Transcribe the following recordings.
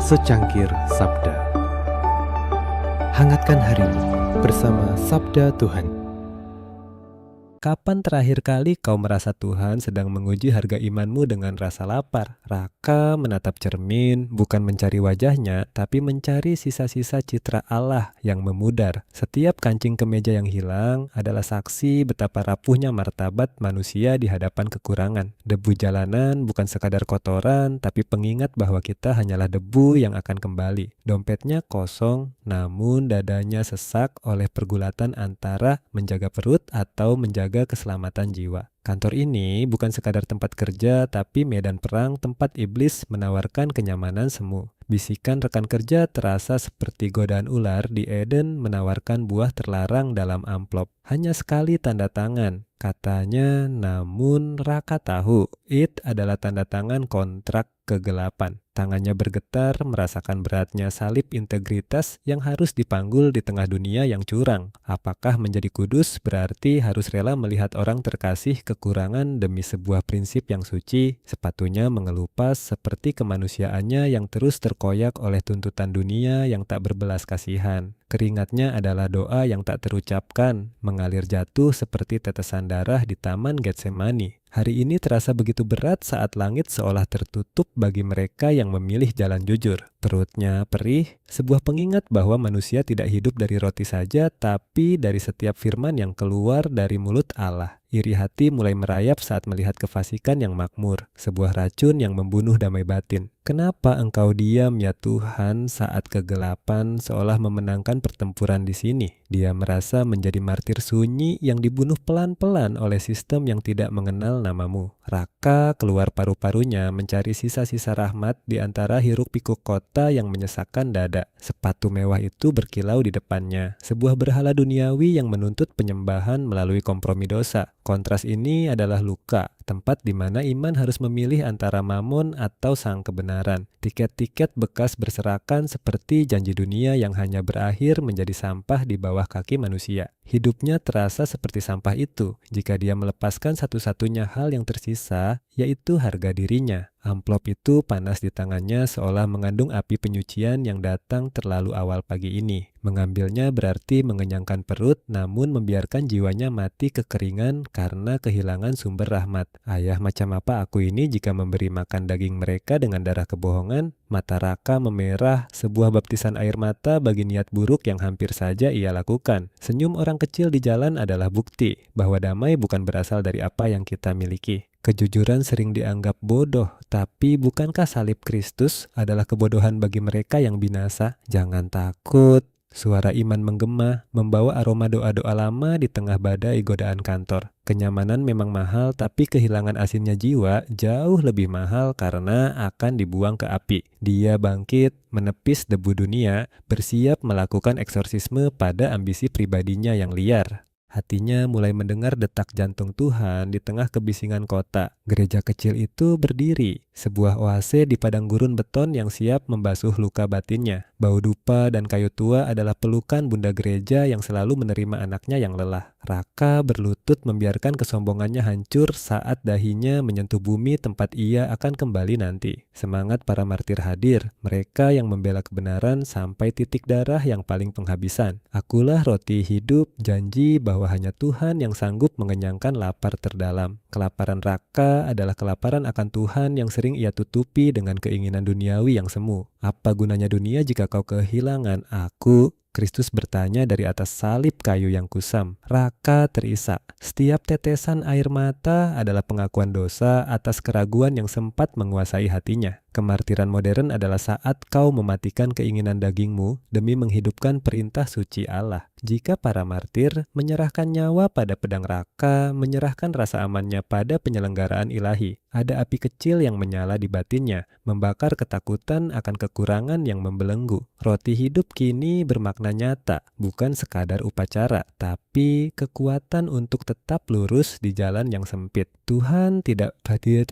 Secangkir Sabda. Hangatkan harimu bersama Sabda Tuhan. Kapan terakhir kali kau merasa Tuhan sedang menguji harga imanmu dengan rasa lapar? Raka menatap cermin, bukan mencari wajahnya, tapi mencari sisa-sisa citra Allah yang memudar. Setiap kancing kemeja yang hilang adalah saksi betapa rapuhnya martabat manusia di hadapan kekurangan. Debu jalanan bukan sekadar kotoran, tapi pengingat bahwa kita hanyalah debu yang akan kembali. Dompetnya kosong, namun dadanya sesak oleh pergulatan antara menjaga perut atau menjaga keselamatan jiwa. Kantor ini bukan sekadar tempat kerja, tapi medan perang tempat iblis menawarkan kenyamanan semu. Bisikan rekan kerja terasa seperti godaan ular di Eden menawarkan buah terlarang dalam amplop. Hanya sekali tanda tangan, katanya, namun Raka tahu it adalah tanda tangan kontrak kegelapan. Tangannya bergetar merasakan beratnya salib integritas yang harus dipanggul di tengah dunia yang curang. Apakah menjadi kudus berarti harus rela melihat orang terkasih kekurangan demi sebuah prinsip yang suci? Sepatunya mengelupas seperti kemanusiaannya yang terus terkoyak oleh tuntutan dunia yang tak berbelas kasihan. Keringatnya adalah doa yang tak terucapkan, mengalir jatuh seperti tetesan darah di Taman Getsemani. Hari ini terasa begitu berat saat langit seolah tertutup bagi mereka yang memilih jalan jujur. Perutnya perih, sebuah pengingat bahwa manusia tidak hidup dari roti saja, tapi dari setiap firman yang keluar dari mulut Allah. Iri hati mulai merayap saat melihat kefasikan yang makmur, sebuah racun yang membunuh damai batin. Kenapa engkau diam ya Tuhan saat kegelapan seolah memenangkan pertempuran di sini? Dia merasa menjadi martir sunyi yang dibunuh pelan-pelan oleh sistem yang tidak mengenal namamu. Raka keluar paru-parunya mencari sisa-sisa rahmat di antara hiruk-pikuk kota yang menyesakkan dada. Sepatu mewah itu berkilau di depannya, sebuah berhala duniawi yang menuntut penyembahan melalui kompromi dosa. Kontras ini adalah luka, tempat di mana iman harus memilih antara mamon atau sang kebenaran. Tiket-tiket bekas berserakan seperti janji dunia yang hanya berakhir menjadi sampah di bawah kaki manusia. Hidupnya terasa seperti sampah itu jika dia melepaskan satu-satunya hal yang tersisa, yaitu harga dirinya. Amplop itu panas di tangannya seolah mengandung api penyucian yang datang terlalu awal pagi ini. Mengambilnya berarti mengenyangkan perut, namun membiarkan jiwanya mati kekeringan karena kehilangan sumber rahmat. Ayah, macam apa aku ini jika memberi makan daging mereka dengan darah kebohongan? Mata Raka memerah, sebuah baptisan air mata bagi niat buruk yang hampir saja ia lakukan. Senyum orang kecil di jalan adalah bukti bahwa damai bukan berasal dari apa yang kita miliki. Kejujuran sering dianggap bodoh, tapi bukankah salib Kristus adalah kebodohan bagi mereka yang binasa? Jangan takut. Suara iman menggema, membawa aroma doa-doa lama di tengah badai godaan kantor. Kenyamanan memang mahal, tapi kehilangan asinnya jiwa jauh lebih mahal karena akan dibuang ke api. Dia bangkit, menepis debu dunia, bersiap melakukan eksorsisme pada ambisi pribadinya yang liar. Hatinya mulai mendengar detak jantung Tuhan di tengah kebisingan kota. Gereja kecil itu berdiri, sebuah oase di padang gurun beton yang siap membasuh luka batinnya. Bau dupa dan kayu tua adalah pelukan bunda gereja yang selalu menerima anaknya yang lelah. Raka berlutut membiarkan kesombongannya hancur saat dahinya menyentuh bumi tempat ia akan kembali nanti. Semangat para martir hadir, mereka yang membela kebenaran sampai titik darah yang paling penghabisan. Akulah roti hidup, janji bahwa hanya Tuhan yang sanggup mengenyangkan lapar terdalam. Kelaparan Raka adalah kelaparan akan Tuhan yang sering ia tutupi dengan keinginan duniawi yang semu. Apa gunanya dunia jika kau kehilangan aku? Kristus bertanya dari atas salib kayu yang kusam. Raka terisak. Setiap tetesan air mata adalah pengakuan dosa atas keraguan yang sempat menguasai hatinya. Kemartiran modern adalah saat kau mematikan keinginan dagingmu demi menghidupkan perintah suci Allah. Jika para martir menyerahkan nyawa pada pedang Raka, menyerahkan rasa amannya pada penyelenggaraan ilahi, ada api kecil yang menyala di batinnya, membakar ketakutan akan kekurangan yang membelenggu. Roti hidup kini bermakna nyata, bukan sekadar upacara, tapi kekuatan untuk tetap lurus di jalan yang sempit. Tuhan tidak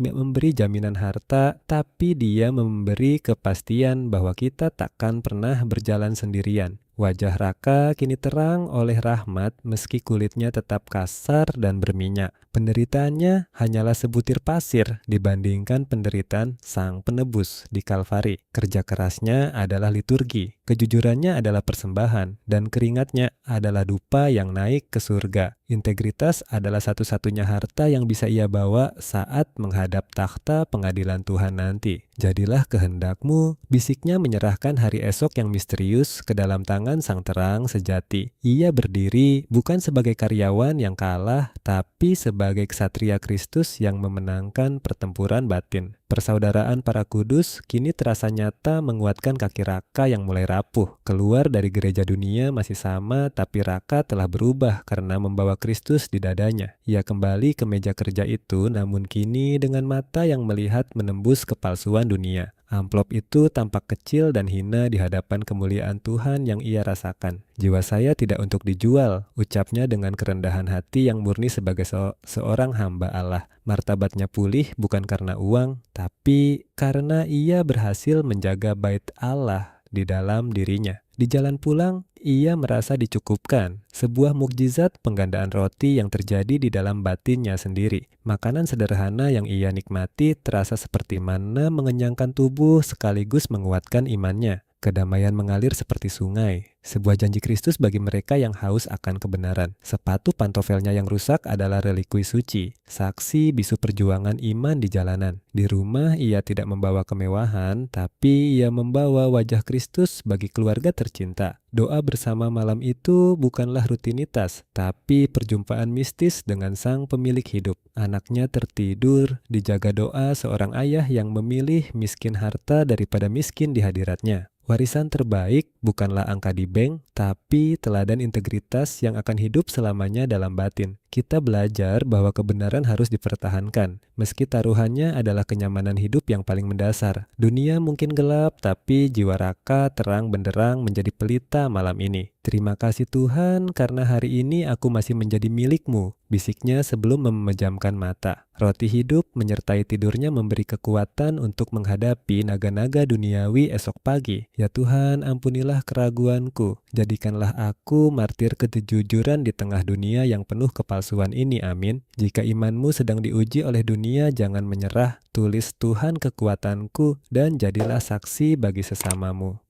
memberi jaminan harta, tapi Dia memberi kepastian bahwa kita takkan pernah berjalan sendirian. Wajah Raka kini terang oleh rahmat meski kulitnya tetap kasar dan berminyak. Penderitaannya hanyalah sebutir pasir dibandingkan penderitaan Sang Penebus di Kalvari. Kerja kerasnya adalah liturgi, kejujurannya adalah persembahan, dan keringatnya adalah dupa yang naik ke surga. Integritas adalah satu-satunya harta yang bisa ia bawa saat menghadap takhta pengadilan Tuhan nanti. Jadilah kehendakmu, bisiknya menyerahkan hari esok yang misterius ke dalam tangan Sang Terang sejati. Ia berdiri bukan sebagai karyawan yang kalah, tapi sebagai ksatria Kristus yang memenangkan pertempuran batin. Persaudaraan para kudus kini terasa nyata menguatkan kaki Raka yang mulai rapuh. Keluar dari gereja dunia masih sama, tapi Raka telah berubah karena membawa Kristus di dadanya. Ia kembali ke meja kerja itu, namun kini dengan mata yang melihat menembus kepalsuan dunia. Amplop itu tampak kecil dan hina di hadapan kemuliaan Tuhan yang ia rasakan. Jiwa saya tidak untuk dijual, ucapnya dengan kerendahan hati yang murni sebagai seorang hamba Allah. Martabatnya pulih bukan karena uang, tapi karena ia berhasil menjaga bait Allah di dalam dirinya. Di jalan pulang, ia merasa dicukupkan. Sebuah mukjizat penggandaan roti yang terjadi di dalam batinnya sendiri. Makanan sederhana yang ia nikmati terasa seperti mana mengenyangkan tubuh sekaligus menguatkan imannya. Kedamaian mengalir seperti sungai. Sebuah janji Kristus bagi mereka yang haus akan kebenaran. Sepatu pantofelnya yang rusak adalah relikui suci, saksi bisu perjuangan iman di jalanan. Di rumah ia tidak membawa kemewahan, tapi ia membawa wajah Kristus bagi keluarga tercinta. Doa bersama malam itu bukanlah rutinitas, tapi perjumpaan mistis dengan Sang Pemilik hidup. Anaknya tertidur, dijaga doa seorang ayah yang memilih miskin harta daripada miskin di hadiratnya. Warisan terbaik bukanlah angka di bank, tapi teladan integritas yang akan hidup selamanya dalam batin. Kita belajar bahwa kebenaran harus dipertahankan, meski taruhannya adalah kenyamanan hidup yang paling mendasar. Dunia mungkin gelap, tapi jiwa Raka terang benderang menjadi pelita malam ini. Terima kasih Tuhan, karena hari ini aku masih menjadi milik-Mu, bisiknya sebelum memejamkan mata. Roti hidup menyertai tidurnya memberi kekuatan untuk menghadapi naga-naga duniawi esok pagi. Ya Tuhan, ampunilah keraguanku. Jadikanlah aku martir kejujuran di tengah dunia yang penuh kepalsuan ini, amin. Jika imanmu sedang diuji oleh dunia, jangan menyerah. Tulis Tuhan kekuatanku dan jadilah saksi bagi sesamamu.